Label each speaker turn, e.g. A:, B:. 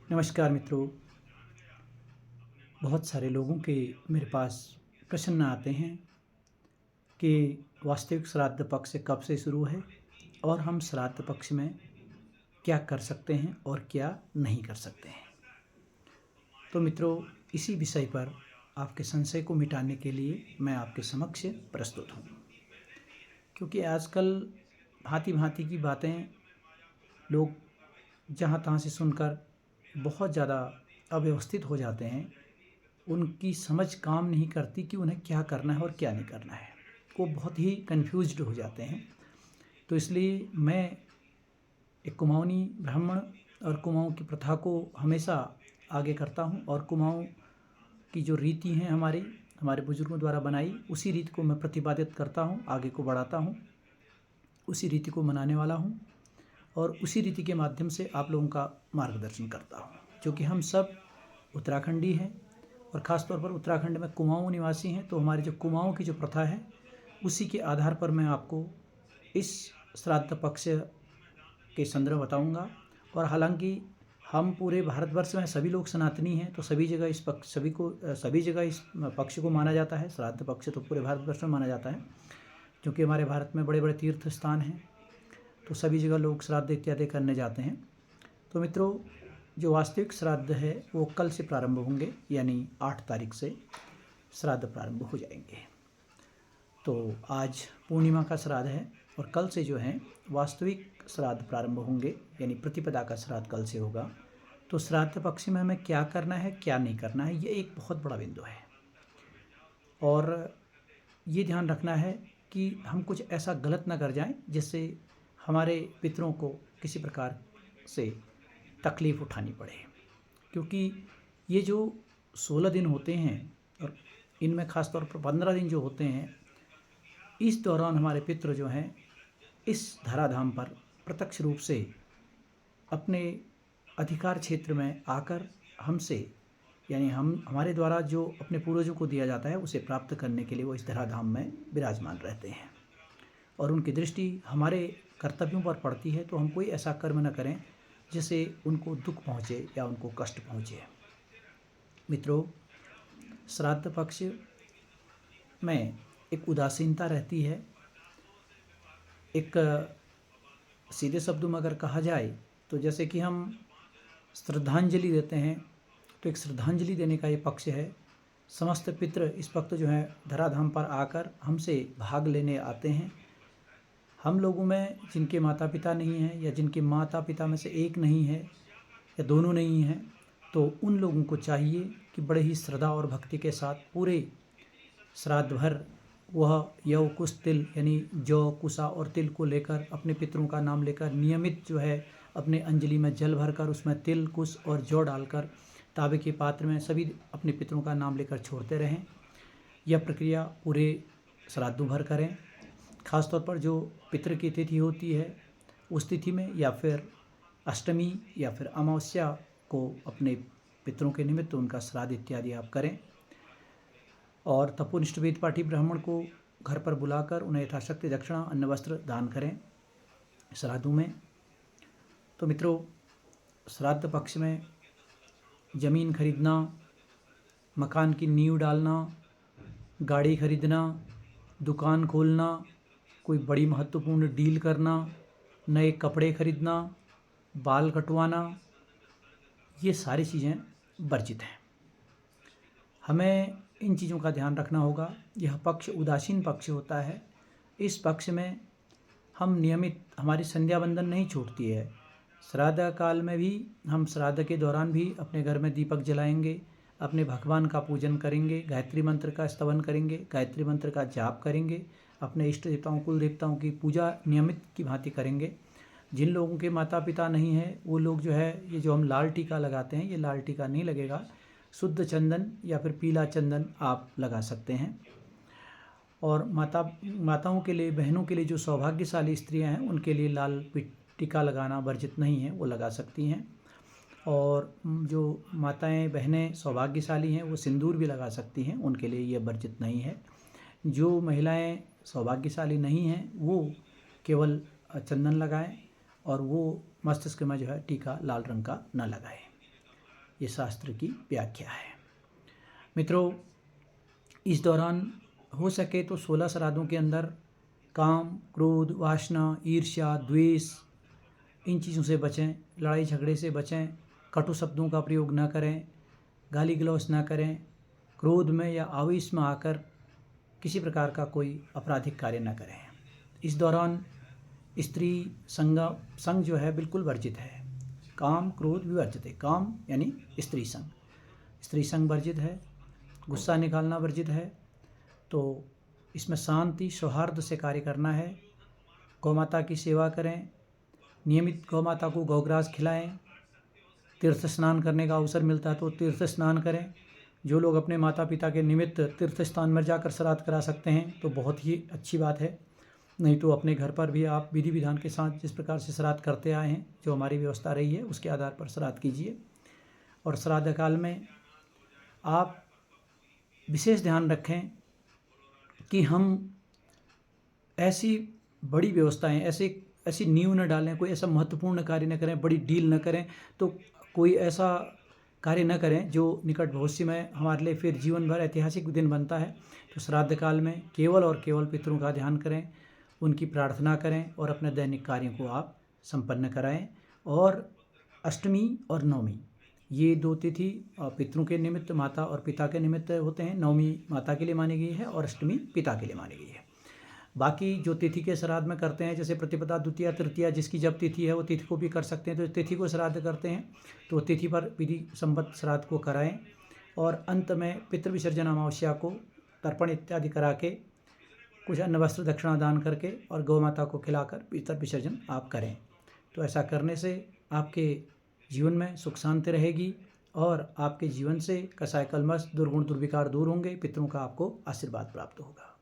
A: नमस्कार मित्रों। बहुत सारे लोगों के मेरे पास प्रश्न आते हैं कि वास्तविक श्राद्ध पक्ष कब से शुरू है और हम श्राद्ध पक्ष में क्या कर सकते हैं और क्या नहीं कर सकते हैं। तो मित्रों, इसी विषय पर आपके संशय को मिटाने के लिए मैं आपके समक्ष प्रस्तुत हूँ, क्योंकि आजकल भांति भांति की बातें लोग जहाँ तहाँ से सुनकर बहुत ज़्यादा अव्यवस्थित हो जाते हैं। उनकी समझ काम नहीं करती कि उन्हें क्या करना है और क्या नहीं करना है। वो बहुत ही कन्फ्यूज्ड हो जाते हैं। तो इसलिए मैं एक कुमाऊनी ब्राह्मण और कुमाऊँ की प्रथा को हमेशा आगे करता हूँ, और कुमाऊँ की जो रीति हैं हमारे बुजुर्गों द्वारा बनाई, उसी रीति को मैं प्रतिपादित करता हूँ, आगे को बढ़ाता हूँ, उसी रीति को मनाने वाला हूँ और उसी रीति के माध्यम से आप लोगों का मार्गदर्शन करता हूँ। क्योंकि हम सब उत्तराखंडी हैं और ख़ास तौर पर उत्तराखंड में कुमाऊँ निवासी हैं, तो हमारी जो कुमाऊँ की जो प्रथा है उसी के आधार पर मैं आपको इस श्राद्ध पक्ष के संदर्भ बताऊंगा। और हालांकि हम पूरे भारतवर्ष में सभी लोग सनातनी हैं, तो सभी जगह इस पक्ष को माना जाता है। श्राद्ध पक्ष तो पूरे भारतवर्ष में माना जाता है, क्योंकि हमारे भारत में बड़े बड़े तीर्थ स्थान हैं, तो सभी जगह लोग श्राद्ध इत्यादि करने जाते हैं। तो मित्रों, जो वास्तविक श्राद्ध है वो कल से प्रारंभ होंगे, यानी 8 तारीख से श्राद्ध प्रारंभ हो जाएंगे। तो आज पूर्णिमा का श्राद्ध है और कल से जो है वास्तविक श्राद्ध प्रारंभ होंगे, यानी प्रतिपदा का श्राद्ध कल से होगा। तो श्राद्ध पक्ष में हमें क्या करना है क्या नहीं करना है, ये एक बहुत बड़ा बिंदु है। और ये ध्यान रखना है कि हम कुछ ऐसा गलत ना कर जाएं जिससे हमारे पितरों को किसी प्रकार से तकलीफ़ उठानी पड़े। क्योंकि ये जो 16 दिन होते हैं और इनमें ख़ास तौर पर 15 दिन जो होते हैं, इस दौरान हमारे पितृ जो हैं इस धराधाम पर प्रत्यक्ष रूप से अपने अधिकार क्षेत्र में आकर हमसे, यानी हमारे द्वारा जो अपने पूर्वजों को दिया जाता है उसे प्राप्त करने के लिए वो इस धराधाम में विराजमान रहते हैं और उनकी दृष्टि हमारे कर्तव्यों पर पड़ती है। तो हम कोई ऐसा कर्म न करें जिससे उनको दुख पहुँचे या उनको कष्ट पहुँचे। मित्रों, श्राद्ध पक्ष में एक उदासीनता रहती है। एक सीधे शब्दों में अगर कहा जाए तो जैसे कि हम श्रद्धांजलि देते हैं, तो एक श्रद्धांजलि देने का ये पक्ष है। समस्त पितृ इस वक्त जो है धराधाम पर आकर हमसे भाग लेने आते हैं। हम लोगों में जिनके माता पिता नहीं हैं या जिनके माता पिता में से एक नहीं है या दोनों नहीं हैं, तो उन लोगों को चाहिए कि बड़े ही श्रद्धा और भक्ति के साथ पूरे श्राद्ध भर वह यव कुश तिल, यानी जौ कुशा और तिल को लेकर अपने पितरों का नाम लेकर नियमित जो है अपने अंजलि में जल भरकर उसमें तिल कुश और जौ डालकर तांबे के पात्र में सभी अपने पितरों का नाम लेकर छोड़ते रहें। यह प्रक्रिया पूरे श्राद्धों भर करें। खास तौर पर जो पितृ की तिथि होती है उस तिथि में, या फिर अष्टमी या फिर अमावस्या को अपने पितरों के निमित्त उनका श्राद्ध इत्यादि आप करें। और तपोनिष्ठ वेद पाठी ब्राह्मण को घर पर बुलाकर उन्हें यथाशक्ति दक्षिणा अन्न वस्त्र दान करें श्राद्धों में। तो मित्रों, श्राद्ध पक्ष में ज़मीन खरीदना, मकान की नींव डालना, गाड़ी खरीदना, दुकान खोलना, कोई बड़ी महत्वपूर्ण डील करना, नए कपड़े खरीदना, बाल कटवाना, ये सारी चीज़ें वर्जित हैं। हमें इन चीज़ों का ध्यान रखना होगा। यह पक्ष उदासीन पक्ष होता है। इस पक्ष में हम नियमित, हमारी संध्या बंदन नहीं छूटती है। श्राद्ध काल में भी हम श्राद्ध के दौरान भी अपने घर में दीपक जलाएंगे, अपने भगवान का पूजन करेंगे, गायत्री मंत्र का स्तवन करेंगे, गायत्री मंत्र का जाप करेंगे, अपने इष्ट देवताओं कुल देवताओं की पूजा नियमित की भांति करेंगे। जिन लोगों के माता पिता नहीं हैं वो लोग जो है, ये जो हम लाल टीका लगाते हैं, ये लाल टीका नहीं लगेगा। शुद्ध चंदन या फिर पीला चंदन आप लगा सकते हैं। और माताओं के लिए, बहनों के लिए, जो सौभाग्यशाली स्त्रियां हैं उनके लिए लाल टीका लगाना वर्जित नहीं है, वो लगा सकती हैं। और जो माताएं बहनें सौभाग्यशाली हैं वो सिंदूर भी लगा सकती हैं, उनके लिए ये वर्जित नहीं है। जो महिलाएं सौभाग्यशाली नहीं हैं वो केवल चंदन लगाएं और वो मस्तिष्क में जो है टीका लाल रंग का न लगाएं। ये शास्त्र की व्याख्या है। मित्रों, इस दौरान हो सके तो 16 श्राद्धों के अंदर काम, क्रोध, वासना, ईर्ष्या, द्वेष, इन चीज़ों से बचें, लड़ाई झगड़े से बचें, कटु शब्दों का प्रयोग न करें, गाली गलौज न करें, क्रोध में या आवेश में आकर किसी प्रकार का कोई आपराधिक कार्य न करें। इस दौरान स्त्री संग जो है बिल्कुल वर्जित है। काम क्रोध विवर्जित है। काम यानी स्त्री संग वर्जित है। गुस्सा निकालना वर्जित है। तो इसमें शांति सौहार्द से कार्य करना है। गौमाता की सेवा करें, नियमित गौमाता को गौग्रास खिलाएं, तीर्थ स्नान करने का अवसर मिलता है तो तीर्थ स्नान करें। जो लोग अपने माता पिता के निमित्त तीर्थ स्थान में जाकर श्राद्ध करा सकते हैं तो बहुत ही अच्छी बात है। नहीं तो अपने घर पर भी आप विधि विधान के साथ जिस प्रकार से श्राद्ध करते आए हैं, जो हमारी व्यवस्था रही है, उसके आधार पर श्राद्ध कीजिए। और श्राद्ध काल में आप विशेष ध्यान रखें कि हम ऐसी बड़ी व्यवस्थाएं, ऐसी नींव न डालें, कोई ऐसा महत्वपूर्ण कार्य न करें, बड़ी डील न करें, तो कोई ऐसा कार्य न करें जो निकट भविष्य में हमारे लिए फिर जीवन भर ऐतिहासिक दिन बनता है। तो श्राद्ध काल में केवल और केवल पितरों का ध्यान करें, उनकी प्रार्थना करें और अपने दैनिक कार्यों को आप संपन्न कराएं। और अष्टमी और नवमी ये 2 तिथि पितरों के निमित्त, माता और पिता के निमित्त होते हैं। नवमी माता के लिए मानी गई है और अष्टमी पिता के लिए मानी गई है। बाकी जो तिथि के श्राद्ध में करते हैं, जैसे प्रतिपदा, द्वितीया, तृतीया, जिसकी जब तिथि है वो तिथि को भी कर सकते हैं। तो तिथि को श्राद्ध करते हैं तो तिथि पर विधि संपन्न श्राद्ध को कराएं। और अंत में पितृविसर्जन अमावस्या को तर्पण इत्यादि करा के कुछ अन्न वस्त्र दक्षिणा दान करके और गौ माता को खिलाकर पितृ विसर्जन आप करें। तो ऐसा करने से आपके जीवन में सुख शांति रहेगी और आपके जीवन से कसाय कलमश, दुर्गुण दुर्विकार दूर होंगे। पितरों का आपको आशीर्वाद प्राप्त होगा।